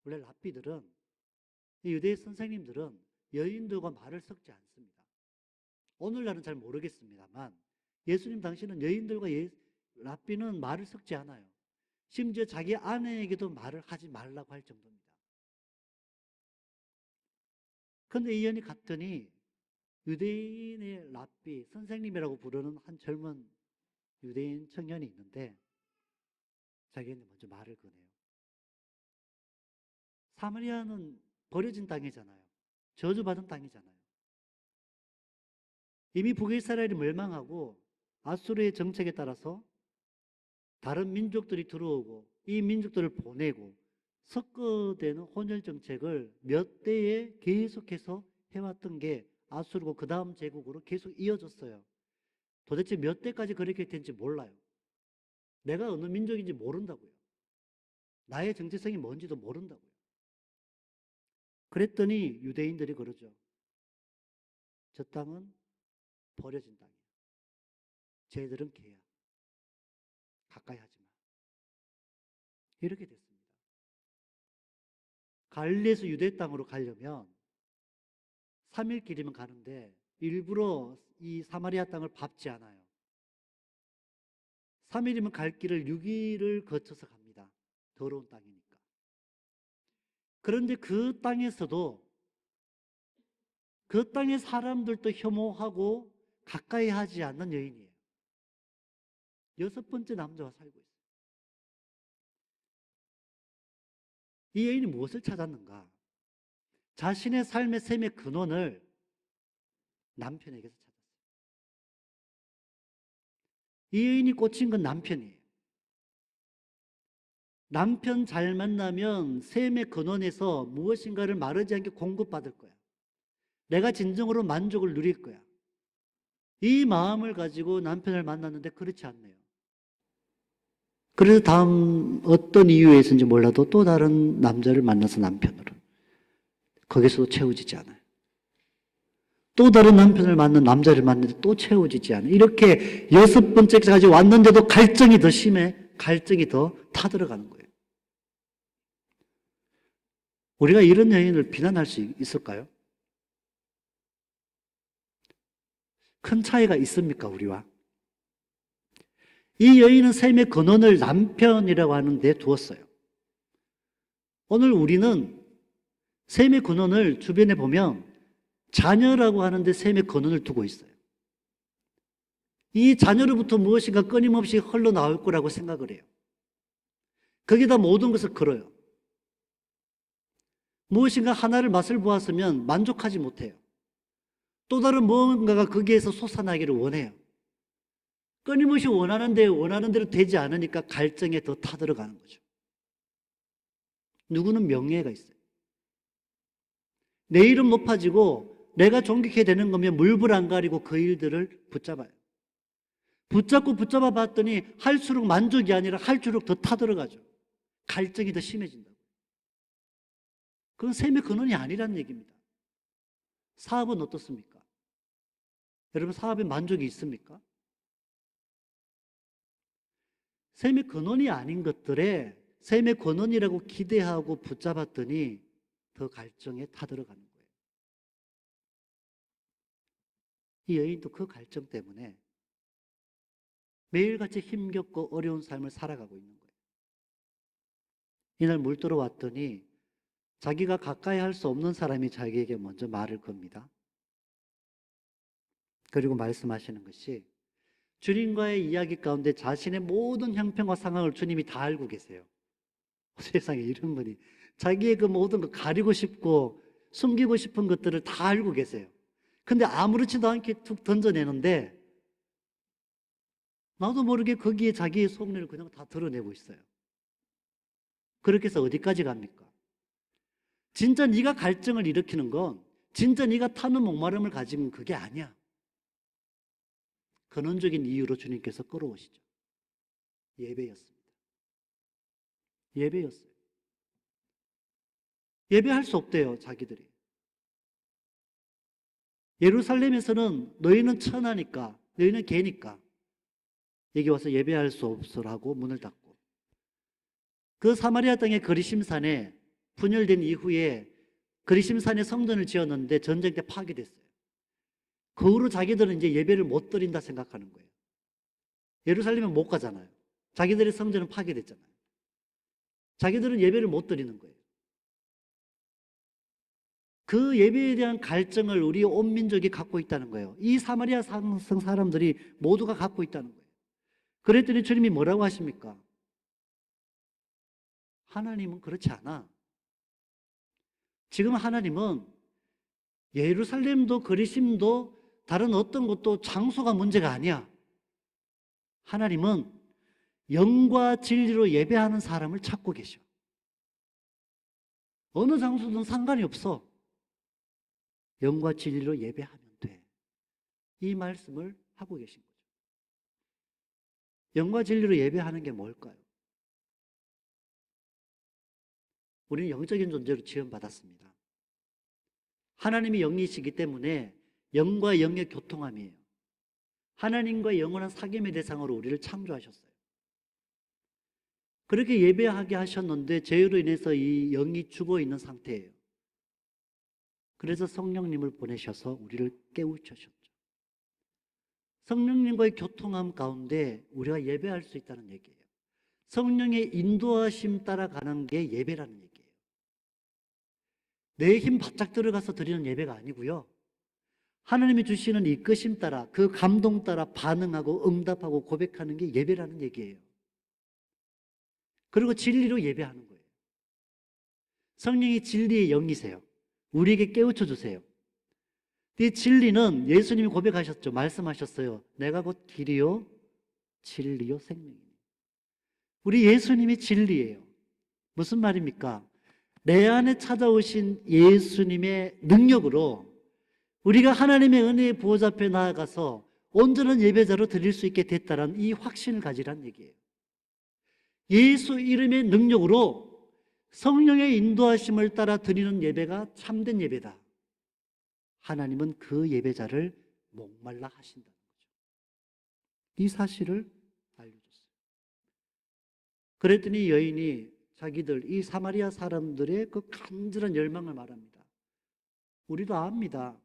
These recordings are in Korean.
원래 랍비들은, 이 유대인 선생님들은 여인들과 말을 섞지 않습니다. 오늘날은 잘 모르겠습니다만 예수님 당시는 여인들과 랍비는 말을 섞지 않아요. 심지어 자기 아내에게도 말을 하지 말라고 할 정도입니다. 그런데 이 여인이 갔더니 유대인의 랍비, 선생님이라고 부르는 한 젊은 유대인 청년이 있는데 자기는 먼저 말을 거네요. 사마리아는 버려진 땅이잖아요. 저주받은 땅이잖아요. 이미 북이스라엘이 멸망하고 아수르의 정책에 따라서 다른 민족들이 들어오고 이 민족들을 보내고 섞어대는 혼혈 정책을 몇 대에 계속해서 해왔던 게 아수르고 그 다음 제국으로 계속 이어졌어요. 도대체 몇 대까지 그렇게 된지 몰라요. 내가 어느 민족인지 모른다고요. 나의 정체성이 뭔지도 모른다고요. 그랬더니 유대인들이 그러죠. 저 땅은 버려진 땅이야. 쟤들은 개야. 가까이 하지 마. 이렇게 됐습니다. 갈릴리에서 유대 땅으로 가려면 3일 길이면 가는데 일부러 이 사마리아 땅을 밟지 않아요. 3일이면 갈 길을 6일을 거쳐서 갑니다. 더러운 땅이니까. 그런데 그 땅에서도 그 땅의 사람들도 혐오하고 가까이 하지 않는 여인이에요. 6번째 남자와 살고 있어요. 이 여인이 무엇을 찾았는가? 자신의 삶의 셈의 근원을 남편에게서 찾았어요. 이 여인이 꽂힌 건 남편이에요. 남편 잘 만나면 셈의 근원에서 무엇인가를 마르지 않게 공급받을 거야. 내가 진정으로 만족을 누릴 거야. 이 마음을 가지고 남편을 만났는데 그렇지 않네요. 그래서 다음 어떤 이유에서인지 몰라도 또 다른 남자를 만나서 남편으로. 거기서도 채워지지 않아요. 또 다른 남편을 만난 남자를 만나도 또 채워지지 않아요. 이렇게 6번째까지 왔는데도 갈증이 더 심해. 갈증이 더 타들어가는 거예요. 우리가 이런 여인을 비난할 수 있을까요? 큰 차이가 있습니까, 우리와? 이 여인은 셈의 근원을 남편이라고 하는 데 두었어요. 오늘 우리는 셈의 근원을 주변에 보면 자녀라고 하는데 셈의 근원을 두고 있어요. 이 자녀로부터 무엇인가 끊임없이 흘러나올 거라고 생각을 해요. 거기다 모든 것을 걸어요. 무엇인가 하나를 맛을 보았으면 만족하지 못해요. 또 다른 무언가가 거기에서 솟아나기를 원해요. 끊임없이 원하는 대로 되지 않으니까 갈증에 더 타들어가는 거죠. 누구는 명예가 있어요. 내 이름 높아지고 내가 존귀케 되는 거면 물불 안 가리고 그 일들을 붙잡아요. 붙잡고 붙잡아 봤더니 할수록 만족이 아니라 할수록 더 타들어가죠. 갈증이 더 심해진다고. 그건 셈의 근원이 아니라는 얘기입니다. 사업은 어떻습니까? 여러분, 사업에 만족이 있습니까? 셈의 근원이 아닌 것들에 셈의 근원이라고 기대하고 붙잡았더니 더 갈증에 타들어가는 거예요. 이 여인도 그 갈증 때문에 매일같이 힘겹고 어려운 삶을 살아가고 있는 거예요. 이날 물 들어왔더니 자기가 가까이 할 수 없는 사람이 자기에게 먼저 말을 겁니다. 그리고 말씀하시는 것이 주님과의 이야기 가운데 자신의 모든 형편과 상황을 주님이 다 알고 계세요. 세상에 이런 분이 자기의 그 모든 거 가리고 싶고 숨기고 싶은 것들을 다 알고 계세요. 근데 아무렇지도 않게 툭 던져내는데 나도 모르게 거기에 자기의 속내를 그냥 다 드러내고 있어요. 그렇게 해서 어디까지 갑니까? 진짜 네가 갈증을 일으키는 건 진짜 네가 타는 목마름을 가진 그게 아니야. 근원적인 이유로 주님께서 끌어오시죠. 예배였습니다. 예배였어요. 예배할 수 없대요, 자기들이. 예루살렘에서는 너희는 천하니까, 너희는 개니까 여기 와서 예배할 수 없으라고 문을 닫고, 그 사마리아 땅의 거리심산에 분열된 이후에 그리심산에 성전을 지었는데 전쟁 때 파괴됐어요. 그 후로 자기들은 이제 예배를 못 드린다 생각하는 거예요. 예루살렘에 못 가잖아요. 자기들의 성전은 파괴됐잖아요. 자기들은 예배를 못 드리는 거예요. 그 예배에 대한 갈증을 우리 온 민족이 갖고 있다는 거예요. 이 사마리아 성 사람들이 모두가 갖고 있다는 거예요. 그랬더니 주님이 뭐라고 하십니까? 하나님은 그렇지 않아. 지금 하나님은 예루살렘도 그리심도 다른 어떤 것도 장소가 문제가 아니야. 하나님은 영과 진리로 예배하는 사람을 찾고 계셔. 어느 장소든 상관이 없어. 영과 진리로 예배하면 돼. 이 말씀을 하고 계신 거죠. 영과 진리로 예배하는 게 뭘까요? 우리는 영적인 존재로 지원받았습니다. 하나님이 영이시기 때문에 영과 영의 교통함이에요. 하나님과 영원한 사귐의 대상으로 우리를 창조하셨어요. 그렇게 예배하게 하셨는데 죄로 인해서 이 영이 죽어 있는 상태예요. 그래서 성령님을 보내셔서 우리를 깨우치셨죠. 성령님과의 교통함 가운데 우리가 예배할 수 있다는 얘기예요. 성령의 인도하심 따라가는 게 예배라는 얘기예요. 내 힘 바짝 들어가서 드리는 예배가 아니고요. 하나님이 주시는 이끄심 따라, 그 감동 따라 반응하고 응답하고 고백하는 게 예배라는 얘기예요. 그리고 진리로 예배하는 거예요. 성령이 진리의 영이세요. 우리에게 깨우쳐 주세요. 이 진리는 예수님이 고백하셨죠. 말씀하셨어요. 내가 곧 길이요 진리요 생명이에요. 우리 예수님이 진리예요. 무슨 말입니까? 내 안에 찾아오신 예수님의 능력으로 우리가 하나님의 은혜의 보호자 앞에 나아가서 온전한 예배자로 드릴 수 있게 됐다는 이 확신을 가지라는 얘기예요. 예수 이름의 능력으로 성령의 인도하심을 따라 드리는 예배가 참된 예배다. 하나님은 그 예배자를 목말라 하신다는 거죠. 이 사실을 알려줬어요. 그랬더니 여인이 자기들 이 사마리아 사람들의 그 간절한 열망을 말합니다. 우리도 압니다.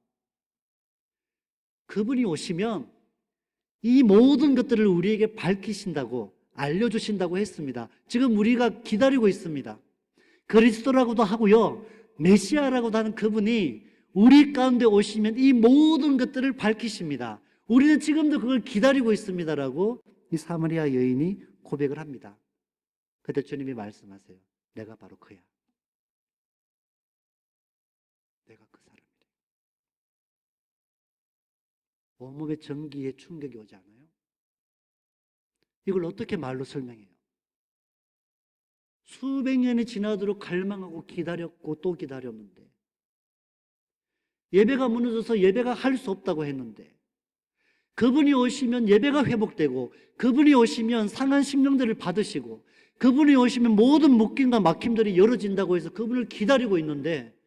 그분이 오시면 이 모든 것들을 우리에게 밝히신다고 알려주신다고 했습니다. 지금 우리가 기다리고 있습니다. 그리스도라고도 하고요, 메시아라고도 하는 그분이 우리 가운데 오시면 이 모든 것들을 밝히십니다. 우리는 지금도 그걸 기다리고 있습니다라고 이 사마리아 여인이 고백을 합니다. 그때 주님이 말씀하세요. 내가 바로 그야. 내가 그 사람이래. 온몸의 전기에 충격이 오지 않아요? 이걸 어떻게 말로 설명해요? 수백 년이 지나도록 갈망하고 기다렸고 또 기다렸는데, 예배가 무너져서 예배가 할 수 없다고 했는데, 그분이 오시면 예배가 회복되고, 그분이 오시면 상한 심령들을 받으시고, 그분이 오시면 모든 묶임과 막힘들이 열어진다고 해서 그분을 기다리고 있는데,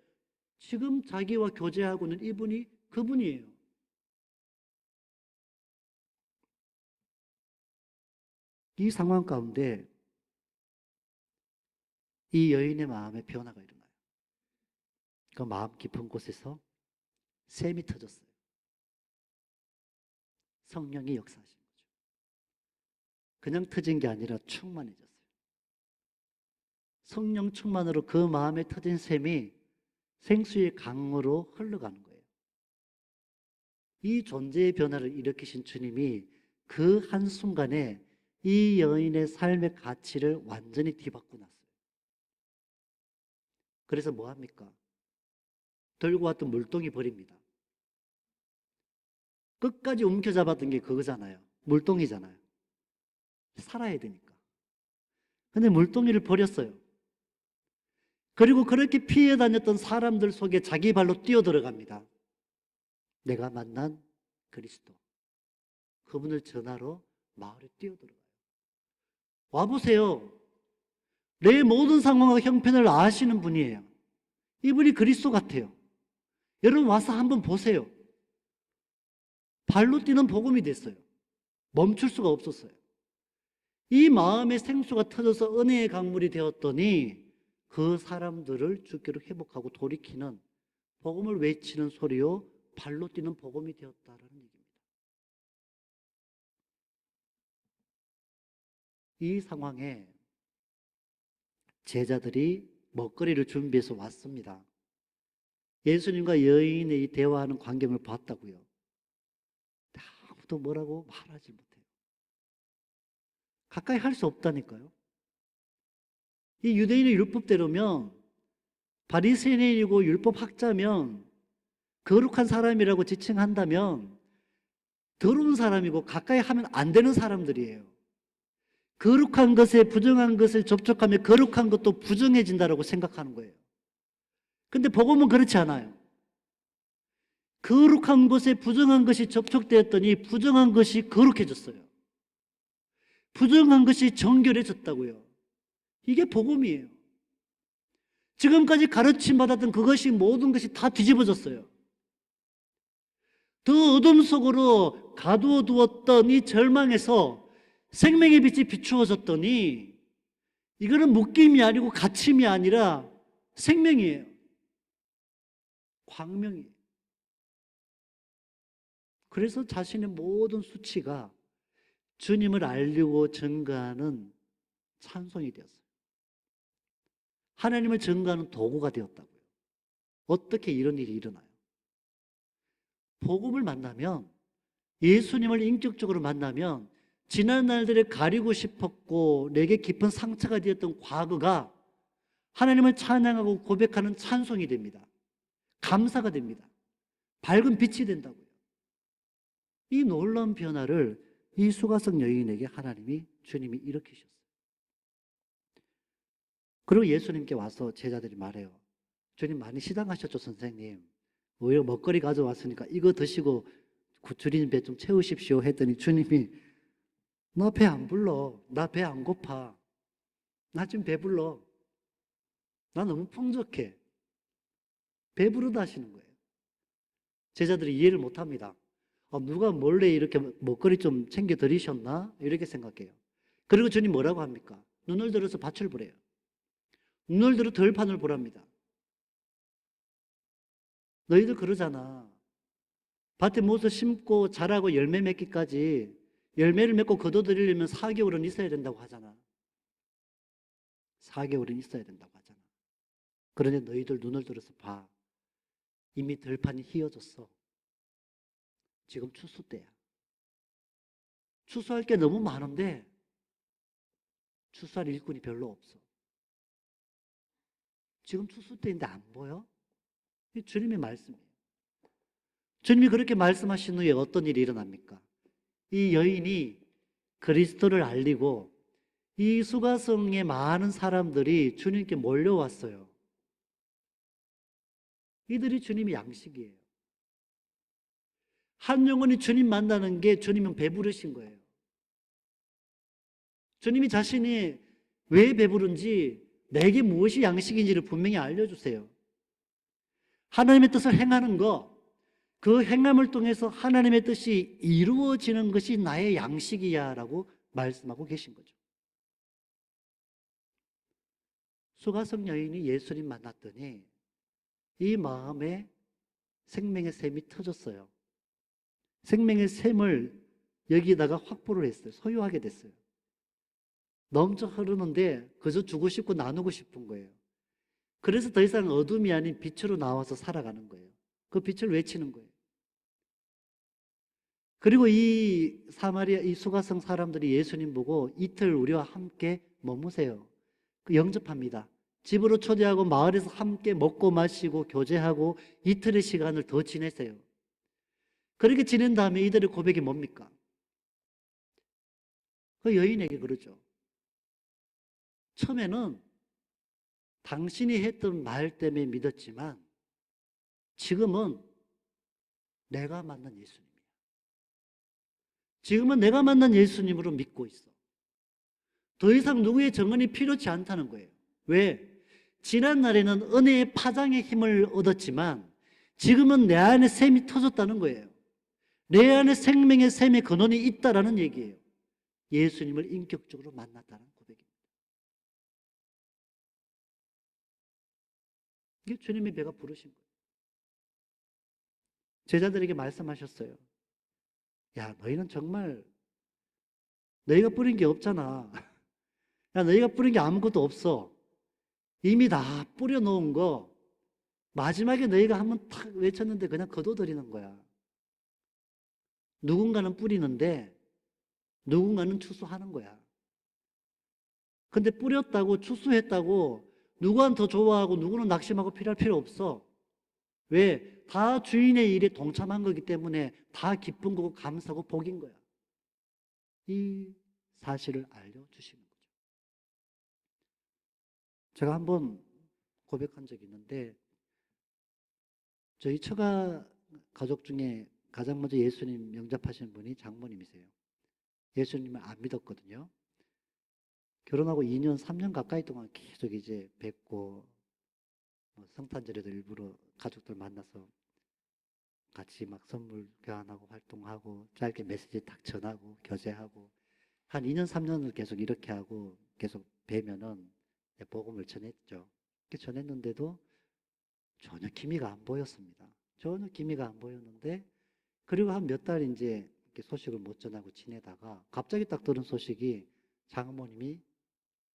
지금 자기와 교제하고는 이분이 그분이에요. 이 상황 가운데 이 여인의 마음에 변화가 일어나요. 그 마음 깊은 곳에서 샘이 터졌어요. 성령이 역사하신 거죠. 그냥 터진 게 아니라 충만해졌어요. 성령 충만으로 그 마음에 터진 샘이 생수의 강으로 흘러가는 거예요. 이 존재의 변화를 일으키신 주님이 그 한순간에 이 여인의 삶의 가치를 완전히 뒤바꾸고 났어요. 그래서 뭐 합니까? 들고 왔던 물동이 버립니다. 끝까지 움켜잡았던 게 그거잖아요. 물동이잖아요. 살아야 되니까. 근데 물동이를 버렸어요. 그리고 그렇게 피해 다녔던 사람들 속에 자기 발로 뛰어들어갑니다. 내가 만난 그리스도. 그분을 전하러 마을에 뛰어들어가요. 와보세요. 내 모든 상황과 형편을 아시는 분이에요. 이분이 그리스도 같아요. 여러분 와서 한번 보세요. 발로 뛰는 복음이 됐어요. 멈출 수가 없었어요. 이 마음의 생수가 터져서 은혜의 강물이 되었더니 그 사람들을 주께로 회복하고 돌이키는 복음을 외치는 소리요 발로 뛰는 복음이 되었다라는 얘기입니다. 이 상황에 제자들이 먹거리를 준비해서 왔습니다. 예수님과 여인의 이 대화하는 광경을 봤다고요. 아무도 뭐라고 말하지 못해요. 가까이 할 수 없다니까요. 이 유대인의 율법대로면 바리새인이고 율법학자면 거룩한 사람이라고 지칭한다면 더러운 사람이고 가까이 하면 안 되는 사람들이에요. 거룩한 것에 부정한 것을 접촉하면 거룩한 것도 부정해진다고 생각하는 거예요. 근데 복음은 그렇지 않아요. 거룩한 것에 부정한 것이 접촉되었더니 부정한 것이 거룩해졌어요. 부정한 것이 정결해졌다고요. 이게 복음이에요. 지금까지 가르침 받았던 그것이 모든 것이 다 뒤집어졌어요. 더 어둠 속으로 가두어 두었던 이 절망에서 생명의 빛이 비추어졌더니 이거는 묶임이 아니고 갇힘이 아니라 생명이에요. 광명이에요. 그래서 자신의 모든 수치가 주님을 알리고 증거하는 찬송이 되었어요. 하나님을 증거하는 도구가 되었다고요. 어떻게 이런 일이 일어나요? 복음을 만나면, 예수님을 인격적으로 만나면 지난 날들에 가리고 싶었고 내게 깊은 상처가 되었던 과거가 하나님을 찬양하고 고백하는 찬송이 됩니다. 감사가 됩니다. 밝은 빛이 된다고요. 이 놀라운 변화를 이 수가성 여인에게 주님이 일으키셨어요. 그리고 예수님께 와서 제자들이 말해요. 주님 많이 시장하셨죠, 선생님. 오히려 먹거리 가져왔으니까 이거 드시고 주린 배 좀 채우십시오 했더니 주님이 너 배 안 불러. 나 배 안 고파. 나 지금 배불러. 나 너무 풍족해. 배부르다 하시는 거예요. 제자들이 이해를 못합니다. 누가 몰래 이렇게 먹거리 좀 챙겨 드리셨나? 이렇게 생각해요. 그리고 주님 뭐라고 합니까? 눈을 들어서 밭을 보래요. 눈을 들어 들판을 보랍니다. 너희들 그러잖아. 밭에 무엇을 심고 자라고 열매 맺기까지 열매를 맺고 거둬들이려면 4개월은 있어야 된다고 하잖아. 4개월은 있어야 된다고 하잖아. 그런데 너희들 눈을 들어서 봐. 이미 들판이 휘어졌어. 지금 추수 때야. 추수할 게 너무 많은데 추수할 일꾼이 별로 없어. 지금 추수 때인데 안 보여? 이 주님의 말씀이에요. 주님이 그렇게 말씀하신 후에 어떤 일이 일어납니까? 이 여인이 그리스도를 알리고 이 수가성의 많은 사람들이 주님께 몰려왔어요. 이들이 주님의 양식이에요. 한 영혼이 주님 만나는 게 주님은 배부르신 거예요. 주님이 자신이 왜 배부른지 내게 무엇이 양식인지를 분명히 알려주세요. 하나님의 뜻을 행하는 거, 그 행함을 통해서 하나님의 뜻이 이루어지는 것이 나의 양식이야 라고 말씀하고 계신 거죠. 수가성 여인이 예수님 만났더니 이 마음에 생명의 샘이 터졌어요. 생명의 샘을 여기다가 확보를 했어요. 소유하게 됐어요. 넘쳐 흐르는데 그저 주고 싶고 나누고 싶은 거예요. 그래서 더 이상 어둠이 아닌 빛으로 나와서 살아가는 거예요. 그 빛을 외치는 거예요. 그리고 이 사마리아, 이 수가성 사람들이 예수님 보고 이틀 우리와 함께 머무세요. 영접합니다. 집으로 초대하고 마을에서 함께 먹고 마시고 교제하고 이틀의 시간을 더 지내세요. 그렇게 지낸 다음에 이들의 고백이 뭡니까? 그 여인에게 그러죠. 처음에는 당신이 했던 말 때문에 믿었지만 지금은 내가 만난 예수님이야. 지금은 내가 만난 예수님으로 믿고 있어. 더 이상 누구의 증언이 필요치 않다는 거예요. 왜? 지난 날에는 은혜의 파장의 힘을 얻었지만 지금은 내 안에 샘이 터졌다는 거예요. 내 안에 생명의 샘의 근원이 있다라는 얘기예요. 예수님을 인격적으로 만났다는 고백입니다. 이게 주님의 배가 부르신 거예요. 제자들에게 말씀하셨어요. 야, 너희는 정말 너희가 뿌린 게 없잖아. 야, 너희가 뿌린 게 아무것도 없어. 이미 다 뿌려놓은 거 마지막에 너희가 한번 탁 외쳤는데 그냥 거둬들이는 거야. 누군가는 뿌리는데 누군가는 추수하는 거야. 근데 뿌렸다고 추수했다고 누구는 더 좋아하고 누구는 낙심하고 필요할 필요 없어. 왜? 다 주인의 일에 동참한 거기 때문에 다 기쁜 거고 감사하고 복인 거야. 이 사실을 알려주시는 거죠. 제가 한번 고백한 적이 있는데 저희 처가 가족 중에 가장 먼저 예수님 영접하신 분이 장모님이세요. 예수님을 안 믿었거든요. 결혼하고 2년, 3년 가까이 동안 계속 이제 뵙고 성탄절에도 일부러 가족들 만나서 같이 막 선물 교환하고 활동하고 짧게 메시지 딱 전하고 교제하고 한 2년, 3년을 계속 이렇게 하고 계속 뵈면은 복음을 전했죠. 이렇게 전했는데도 전혀 기미가 안 보였습니다. 전혀 기미가 안 보였는데 그리고 한 몇 달 이제 이렇게 소식을 못 전하고 지내다가 갑자기 딱 들은 소식이 장모님이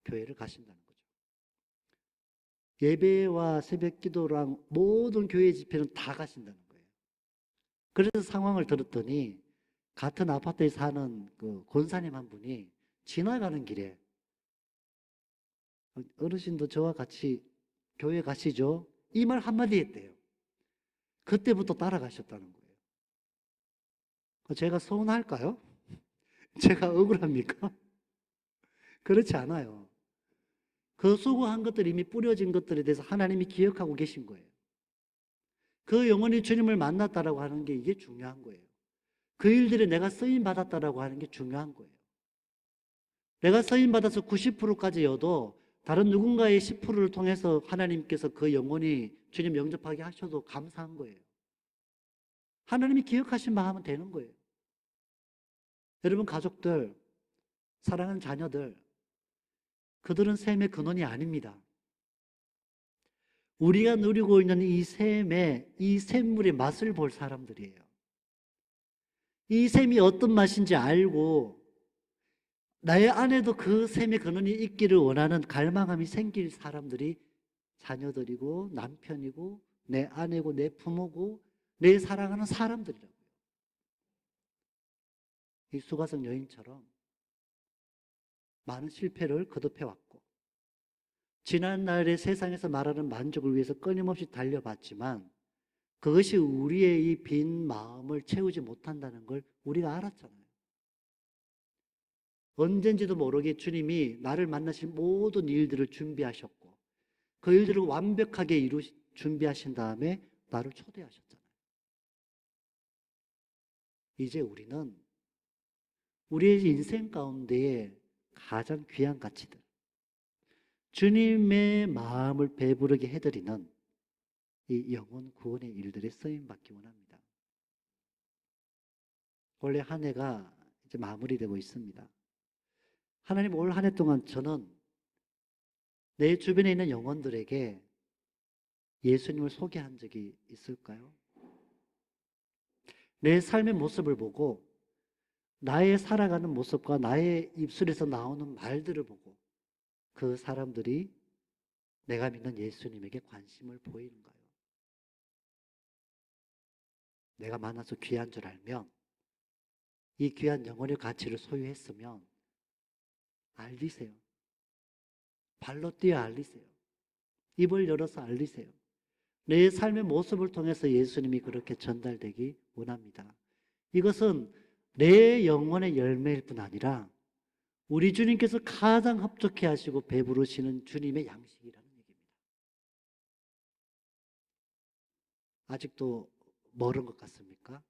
교회를 가신다는 거죠. 예배와 새벽 기도랑 모든 교회 집회는 다 가신다는 거예요. 그래서 상황을 들었더니 같은 아파트에 사는 그 권사님 한 분이 지나가는 길에 어르신도 저와 같이 교회 가시죠? 이 말 한마디 했대요. 그때부터 따라가셨다는 거예요. 제가 서운할까요? 제가 억울합니까? 그렇지 않아요. 그 수고한 것들이 이미 뿌려진 것들에 대해서 하나님이 기억하고 계신 거예요. 그 영혼이 주님을 만났다라고 하는 게 이게 중요한 거예요. 그 일들에 내가 쓰임 받았다라고 하는 게 중요한 거예요. 내가 쓰임 받아서 90%까지여도 다른 누군가의 10%를 통해서 하나님께서 그 영혼이 주님 영접하게 하셔도 감사한 거예요. 하나님이 기억하신 바 하면 되는 거예요. 여러분 가족들, 사랑하는 자녀들, 그들은 샘의 근원이 아닙니다. 우리가 누리고 있는 이 샘의, 이 샘물의 맛을 볼 사람들이에요. 이 샘이 어떤 맛인지 알고 나의 안에도 그 샘의 근원이 있기를 원하는 갈망함이 생길 사람들이 자녀들이고 남편이고 내 아내고 내 부모고 내 사랑하는 사람들이라고요. 이 수가성 여인처럼 많은 실패를 거듭해왔고 지난날의 세상에서 말하는 만족을 위해서 끊임없이 달려봤지만 그것이 우리의 이 빈 마음을 채우지 못한다는 걸 우리가 알았잖아요. 언젠지도 모르게 주님이 나를 만나실 모든 일들을 준비하셨고 그 일들을 완벽하게 준비하신 다음에 나를 초대하셨잖아요. 이제 우리는 우리의 인생 가운데에 가장 귀한 가치들, 주님의 마음을 배부르게 해드리는 이 영혼 구원의 일들에 쓰임받기 원합니다. 원래 한 해가 이제 마무리되고 있습니다. 하나님 올 한 해 동안 저는 내 주변에 있는 영혼들에게 예수님을 소개한 적이 있을까요? 내 삶의 모습을 보고 나의 살아가는 모습과 나의 입술에서 나오는 말들을 보고 그 사람들이 내가 믿는 예수님에게 관심을 보이는가요? 내가 만나서 귀한 줄 알면 이 귀한 영혼의 가치를 소유했으면 알리세요. 발로 뛰어 알리세요. 입을 열어서 알리세요. 내 삶의 모습을 통해서 예수님이 그렇게 전달되기 원합니다. 이것은 내 영혼의 열매일 뿐 아니라 우리 주님께서 가장 흡족해 하시고 배부르시는 주님의 양식이라는 얘기입니다. 아직도 멀은 것 같습니까?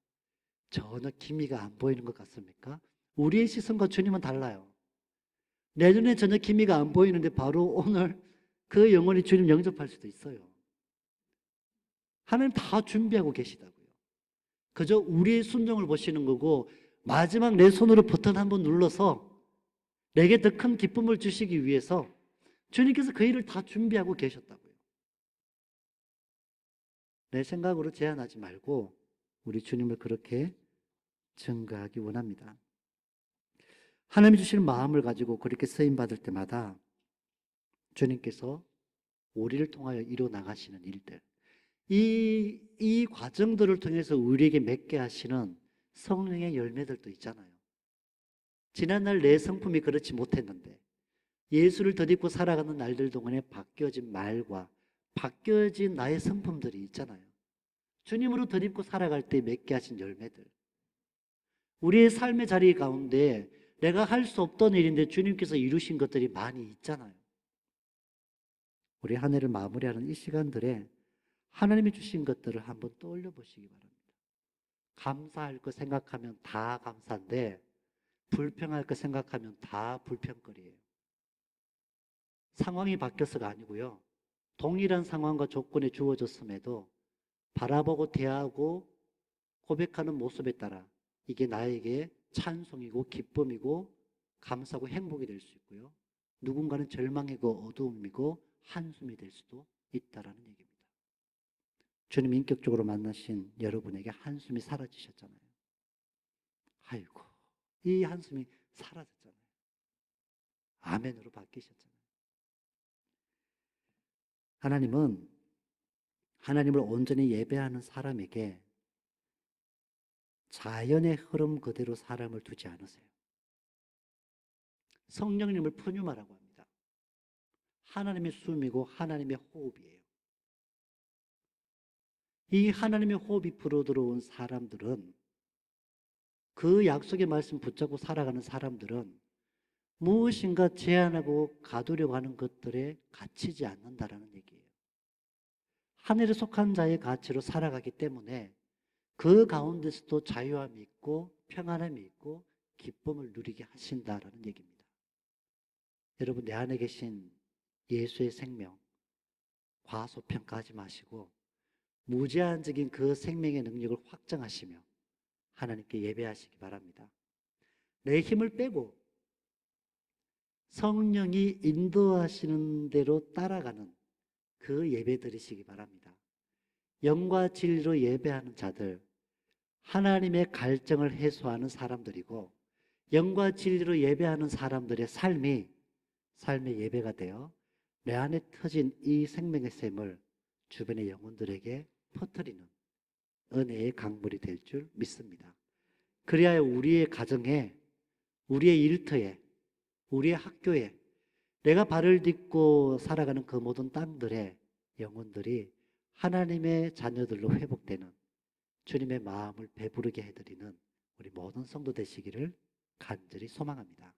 전혀 기미가 안 보이는 것 같습니까? 우리의 시선과 주님은 달라요. 내 눈에 전혀 기미가 안 보이는데 바로 오늘 그 영혼이 주님 영접할 수도 있어요. 하나님 다 준비하고 계시다고요. 그저 우리의 순종을 보시는 거고 마지막 내 손으로 버튼 한번 눌러서 내게 더 큰 기쁨을 주시기 위해서 주님께서 그 일을 다 준비하고 계셨다고요. 내 생각으로 제한하지 말고 우리 주님을 그렇게 증거하기 원합니다. 하나님이 주시는 마음을 가지고 그렇게 쓰임 받을 때마다 주님께서 우리를 통하여 이루어 나가시는 일들, 이 과정들을 통해서 우리에게 맺게 하시는 성령의 열매들도 있잖아요. 지난날 내 성품이 그렇지 못했는데 예수를 덧입고 살아가는 날들 동안에 바뀌어진 말과 바뀌어진 나의 성품들이 있잖아요. 주님으로 덧입고 살아갈 때 맺게 하신 열매들. 우리의 삶의 자리 가운데 내가 할 수 없던 일인데 주님께서 이루신 것들이 많이 있잖아요. 우리 한 해를 마무리하는 이 시간들에 하나님이 주신 것들을 한번 떠올려 보시기 바랍니다. 감사할 거 생각하면 다 감사인데 불평할 거 생각하면 다 불평거리예요. 상황이 바뀌어서가 아니고요. 동일한 상황과 조건에 주어졌음에도 바라보고 대하고 고백하는 모습에 따라 이게 나에게 찬송이고 기쁨이고 감사고 행복이 될 수 있고요. 누군가는 절망이고 어두움이고 한숨이 될 수도 있다라는 얘기입니다. 주님 인격적으로 만나신 여러분에게 한숨이 사라지셨잖아요. 아이고, 이 한숨이 사라졌잖아요. 아멘으로 바뀌셨잖아요. 하나님은 하나님을 온전히 예배하는 사람에게 자연의 흐름 그대로 사람을 두지 않으세요. 성령님을 푸뉴마라고 합니다. 하나님의 숨이고 하나님의 호흡이에요. 이 하나님의 호흡이 불어들어온 사람들은, 그 약속의 말씀 붙잡고 살아가는 사람들은 무엇인가 제한하고 가두려고 하는 것들에 갇히지 않는다라는 얘기예요. 하늘에 속한 자의 가치로 살아가기 때문에 그 가운데서도 자유함이 있고 평안함이 있고 기쁨을 누리게 하신다라는 얘기입니다. 여러분, 내 안에 계신 예수의 생명 과소평가하지 마시고 무제한적인 그 생명의 능력을 확정하시며 하나님께 예배하시기 바랍니다. 내 힘을 빼고 성령이 인도하시는 대로 따라가는 그 예배 드리시기 바랍니다. 영과 진리로 예배하는 자들, 하나님의 갈증을 해소하는 사람들이고, 영과 진리로 예배하는 사람들의 삶의 예배가 되어 내 안에 터진 이 생명의 샘을 주변의 영혼들에게 퍼뜨리는 은혜의 강물이 될 줄 믿습니다. 그리하여 우리의 가정에, 우리의 일터에, 우리의 학교에, 내가 발을 딛고 살아가는 그 모든 땅들의 영혼들이 하나님의 자녀들로 회복되는 주님의 마음을 배부르게 해드리는 우리 모든 성도 되시기를 간절히 소망합니다.